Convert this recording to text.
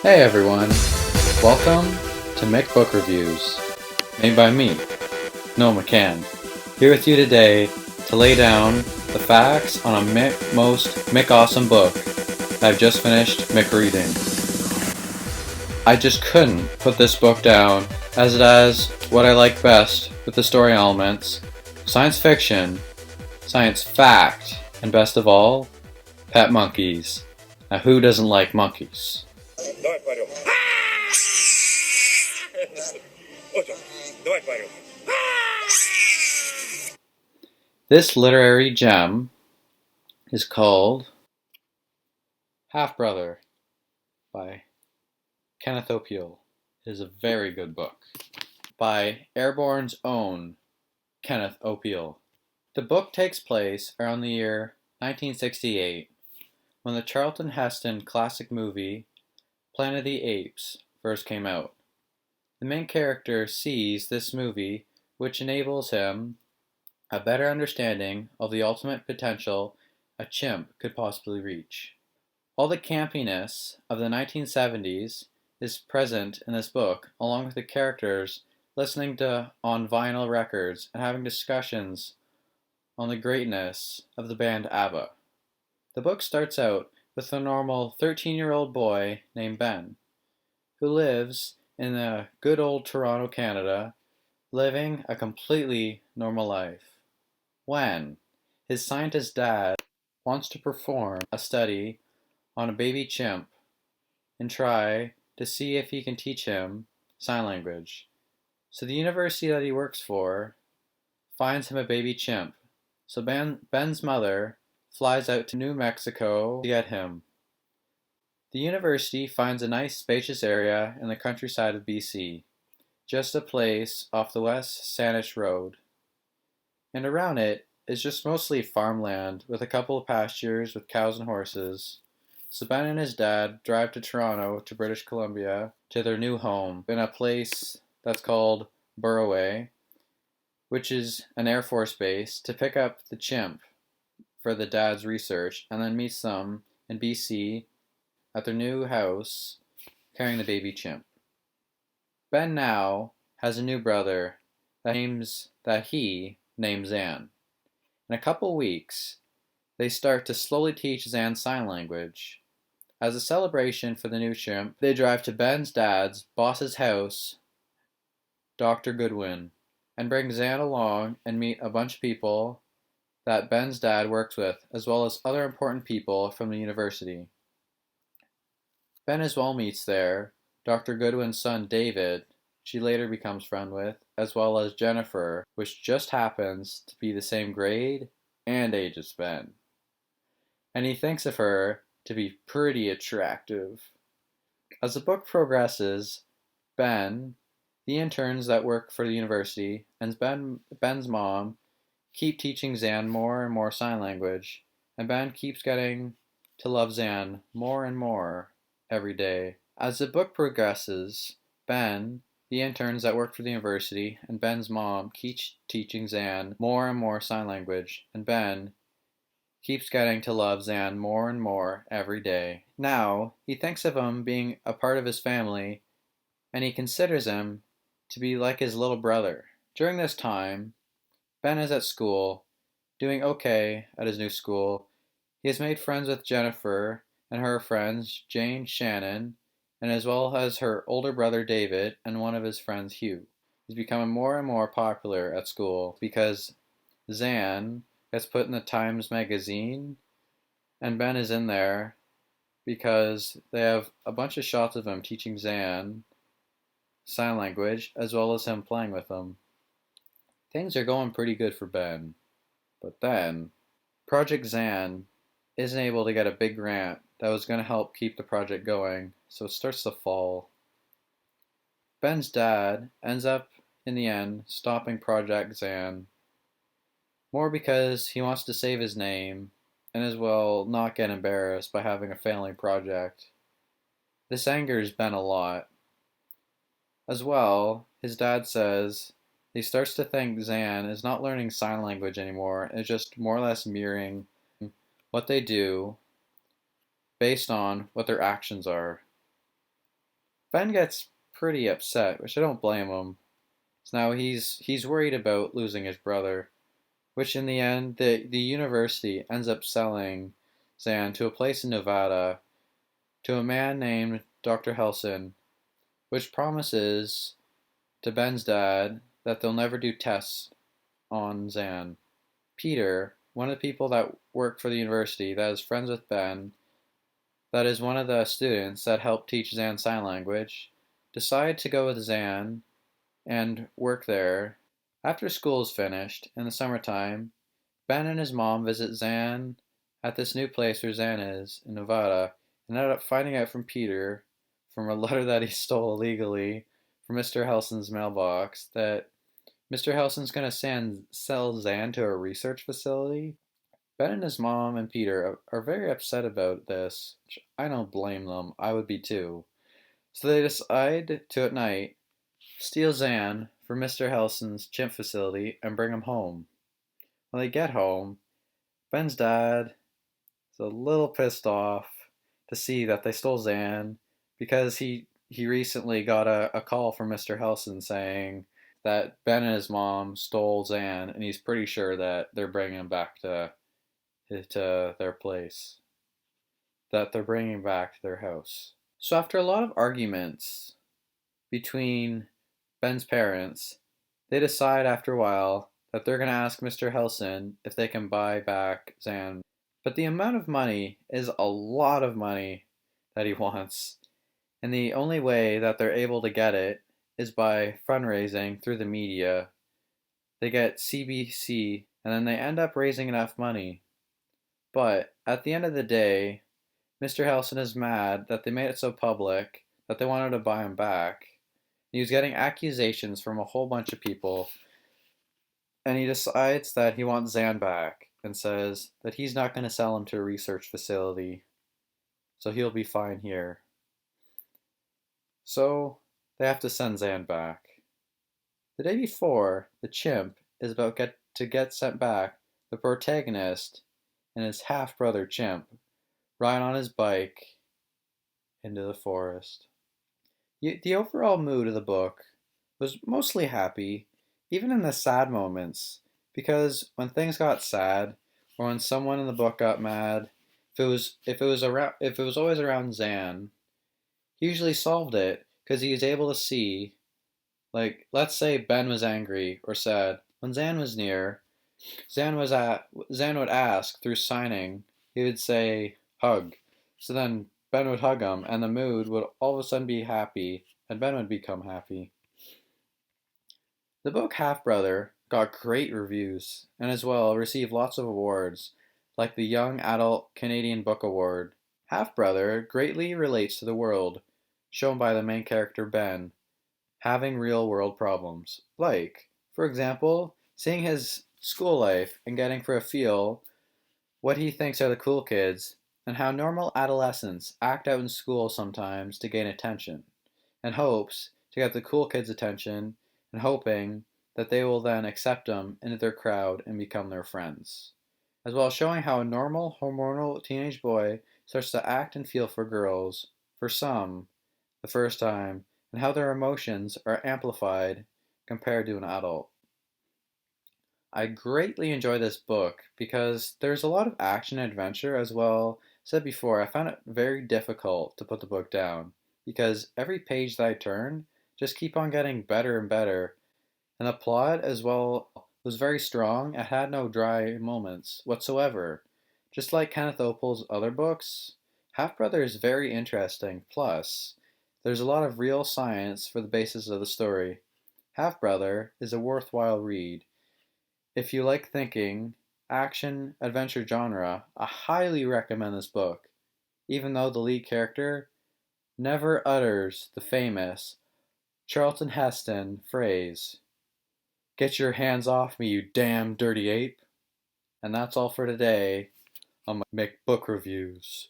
Hey everyone, welcome to Mick Book Reviews, made by me, Noah McCann, here with you today to lay down the facts on a most Mick awesome book that I've just finished Mick reading. I just couldn't put this book down as it has what I like best with the story elements, science fiction, science fact, and best of all, pet monkeys. Now who doesn't like monkeys? Давай поорем. Отто, давай поорем. This literary gem is called Half Brother by Kenneth Opiel. It is a very good book by Airborne's own Kenneth Opiel. The book takes place around the year 1968 when the Charlton Heston classic movie Planet of the Apes first came out. The main character sees this movie, which enables him a better understanding of the ultimate potential a chimp could possibly reach. All the campiness of the 1970s is present in this book, along with the characters listening to on vinyl records and having discussions on the greatness of the band ABBA. The book starts out with a normal 13-year-old boy named Ben, who lives in the good old Toronto, Canada, living a completely normal life, when his scientist dad wants to perform a study on a baby chimp and try to see if he can teach him sign language. So the university that he works for finds him a baby chimp. So Ben's mother flies out to New Mexico to get him. The university finds a nice spacious area in the countryside of BC, just a place off the West Sanish Road. And around it is just mostly farmland with a couple of pastures with cows and horses. So Ben and his dad drive to Toronto to British Columbia to their new home in a place that's called Burraway, which is an Air Force base, to pick up the chimp for the dad's research, and then meets them in BC at their new house carrying the baby chimp. Ben now has a new brother that he names Zan. In a couple weeks, they start to slowly teach Zan sign language. As a celebration for the new chimp, they drive to Ben's dad's boss's house, Dr. Goodwin, and bring Zan along and meet a bunch of people that Ben's dad works with, as well as other important people from the university. Ben as well meets there Dr. Goodwin's son David, she later becomes friends with, as well as Jennifer, which just happens to be the same grade and age as Ben. And he thinks of her to be pretty attractive. As the book progresses, Ben, the interns that work for the university, and Ben's mom keep teaching Zan more and more sign language, and Ben keeps getting to love Zan more and more every day. As the book progresses, Ben, the interns that work for the university, and Ben's mom keep teaching Zan more and more sign language, and Ben keeps getting to love Zan more and more every day. Now, he thinks of him being a part of his family, and he considers him to be like his little brother. During this time, Ben is at school, doing okay at his new school. He has made friends with Jennifer and her friends Jane, Shannon, and as well as her older brother David and one of his friends Hugh. He's becoming more and more popular at school because Zan gets put in the Times magazine, and Ben is in there because they have a bunch of shots of him teaching Zan sign language as well as him playing with them. Things are going pretty good for Ben, but then Project Zan isn't able to get a big grant that was going to help keep the project going, so it starts to fall. Ben's dad ends up, in the end, stopping Project Zan, more because he wants to save his name, and as well not get embarrassed by having a failing project. This angers Ben a lot. As well, his dad says he starts to think Zan is not learning sign language anymore, and is just more or less mirroring what they do based on what their actions are. Ben gets pretty upset, which I don't blame him. So now he's worried about losing his brother, which in the end the university ends up selling Zan to a place in Nevada to a man named Dr. Helson, which promises to Ben's dad that they'll never do tests on Zan. Peter, one of the people that work for the university that is friends with Ben, that is one of the students that helped teach Zan sign language, decide to go with Zan and work there. After school is finished, in the summertime, Ben and his mom visit Zan at this new place where Zan is, in Nevada, and end up finding out from Peter, from a letter that he stole illegally from Mr. Helson's mailbox, that Mr. Helson's going to sell Zan to a research facility. Ben and his mom and Peter are very upset about this, which I don't blame them. I would be too. So they decide to, at night, steal Zan from Mr. Helson's chimp facility and bring him home. When they get home, Ben's dad is a little pissed off to see that they stole Zan because he recently got a call from Mr. Helson saying that Ben and his mom stole Zan, and he's pretty sure that they're bringing him back to their place, that they're bringing back to their house. So after a lot of arguments between Ben's parents, they decide after a while that they're going to ask Mr. Helson if they can buy back Zan. But the amount of money is a lot of money that he wants. And the only way that they're able to get it is by fundraising through the media. They get CBC, and then they end up raising enough money. But at the end of the day, Mr. Helson is mad that they made it so public that they wanted to buy him back. He was getting accusations from a whole bunch of people, and he decides that he wants Zan back and says that he's not going to sell him to a research facility, so he'll be fine here. So they have to send Zan back. The day before, the chimp is about to get sent back. The protagonist and his half-brother chimp ride on his bike into the forest. The overall mood of the book was mostly happy, even in the sad moments, because when things got sad, or when someone in the book got mad, if it was always around Zan, he usually solved it because he was able to see, like, let's say Ben was angry or sad. When Zan was near, Zan would ask through signing. He would say hug. So then Ben would hug him, and the mood would all of a sudden be happy, and Ben would become happy. The book Half Brother got great reviews, and as well received lots of awards, like the Young Adult Canadian Book Award. Half Brother greatly relates to the world shown by the main character Ben, having real world problems. Like, for example, seeing his school life and getting for a feel what he thinks are the cool kids, and how normal adolescents act out in school sometimes to gain attention, and hopes to get the cool kids' attention, and hoping that they will then accept them into their crowd and become their friends. As well as showing how a normal hormonal teenage boy starts to act and feel for girls, for some, the first time, and how their emotions are amplified compared to an adult. I greatly enjoy this book because there's a lot of action and adventure as well. Said before, I found it very difficult to put the book down because every page that I turned just keep on getting better and better. And the plot as well was very strong. It had no dry moments whatsoever. Just like Kenneth Opal's other books, Half Brother is very interesting. Plus, there's a lot of real science for the basis of the story. Half Brother is a worthwhile read. If you like thinking, action, adventure genre, I highly recommend this book, even though the lead character never utters the famous Charlton Heston phrase, "Get your hands off me, you damn dirty ape." And that's all for today on my Make Book Reviews.